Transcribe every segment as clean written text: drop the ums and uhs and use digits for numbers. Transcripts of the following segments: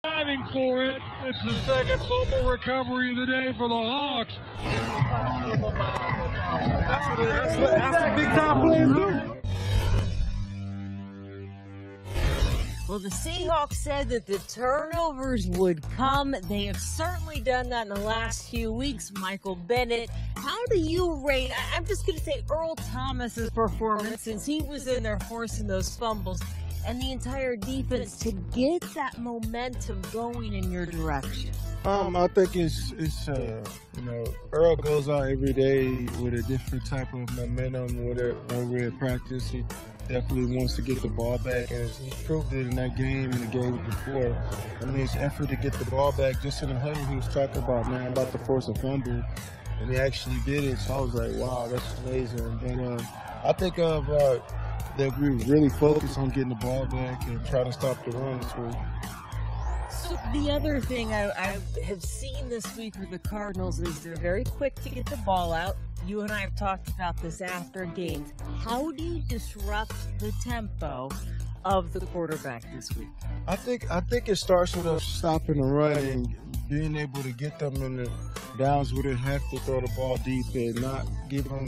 diving for it. It's the second fumble recovery of the day for the Hawks. That's what big time players do. Well, the Seahawks said that the turnovers would come. They have certainly done that in the last few weeks. Michael Bennett, how do you rate, I'm just going to say Earl Thomas's performance since he was in there forcing those fumbles and the entire defense to get that momentum going in your direction? I think it's Earl goes out every day with a different type of momentum. When we're at practice, he definitely wants to get the ball back, and he proved it in that game and the game before. I mean, his effort to get the ball back, just in the huddle, he was talking about, man, I'm about to force a fumble, and he actually did it. So I was like, wow, that's amazing. But I think that we really focus on getting the ball back and trying to stop the run this week. So the other thing I have seen this week with the Cardinals is they're very quick to get the ball out. You and I have talked about this after games. How do you disrupt the tempo of the quarterback this week? I think it starts with us stopping the run and being able to get them in the downs where they have to throw the ball deep and not give them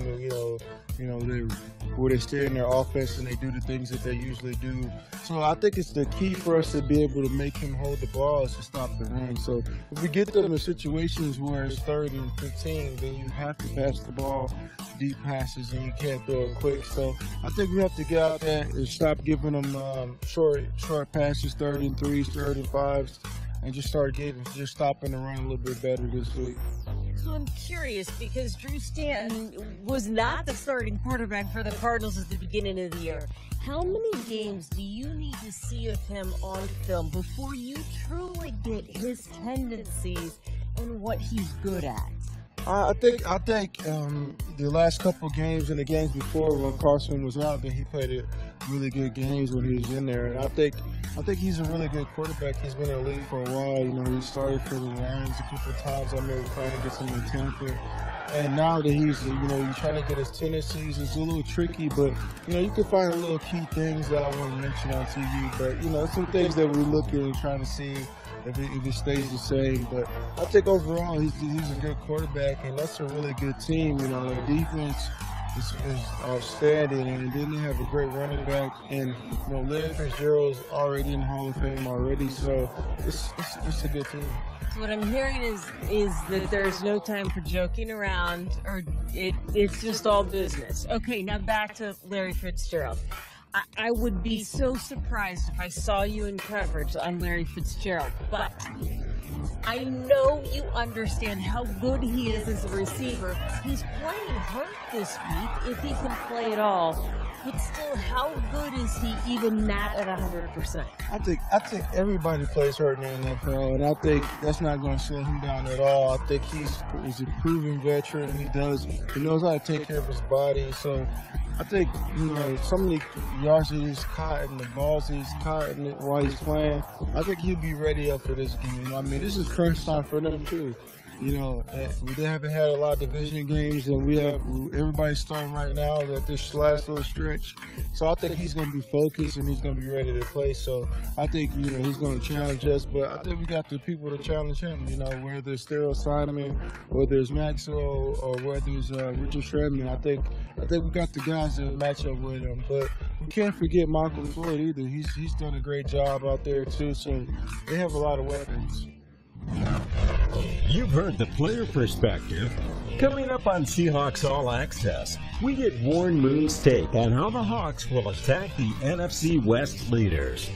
where they stay in their offense and they do the things that they usually do. So I think it's the key for us to be able to make him hold the ball is to stop the run. So if we get them in situations where it's 3rd and 15, then you have to pass the ball, deep passes, and you can't throw it quick. So I think we have to get out there and stop giving them short passes, 3rd and 3s, 3rd and 5s, and just stopping the run a little bit better this week. So I'm curious because Drew Stanton was not the starting quarterback for the Cardinals at the beginning of the year. How many games do you need to see of him on film before you truly get his tendencies and what he's good at? I think the last couple of games and the games before when Carson was out, that he played really good games when he was in there. And I think he's a really good quarterback. He's been in the league for a while. He started for the Lions a couple of times. I remember trying to get some in Tampa. And now that he's trying to get his tendencies, it's a little tricky, but, you can find little key things that I want to mention on TV. But, some things that we're looking and trying to see if it stays the same. But I think overall he's a good quarterback, and that's a really good team. The defense is outstanding, and then they have a great running back, and Larry Fitzgerald's already in Hall of Fame already, so it's a good team. So what I'm hearing is that there's no time for joking around, or it's just all business. Okay, now back to Larry Fitzgerald. I would be so surprised if I saw you in coverage on Larry Fitzgerald, but I know you understand how good he is as a receiver. He's playing hurt this week, if he can play at all. But still, how good is he even not at 100%? I think everybody plays hurt in the NFL, and I think that's not going to slow him down at all. I think he's a proven veteran. He knows how to take care of his body. So I think so many yards that he's caught and the balls he's caught while he's playing. I think he'll be ready up for this game. I mean, this is crunch time for them too. We haven't had a lot of division games, and everybody's starting right now at this last little stretch. So I think he's going to be focused and he's going to be ready to play. So I think he's going to challenge us, but I think we got the people to challenge him. Whether it's Sterling Simon, whether it's Maxwell, or whether it's Richard Sherman. I think we got the guys that match up with him. But we can't forget Michael Floyd either. He's done a great job out there too. So they have a lot of weapons. You've heard the player perspective. Coming up on Seahawks All Access, we get Warren Moon's take on how the Hawks will attack the NFC West leaders.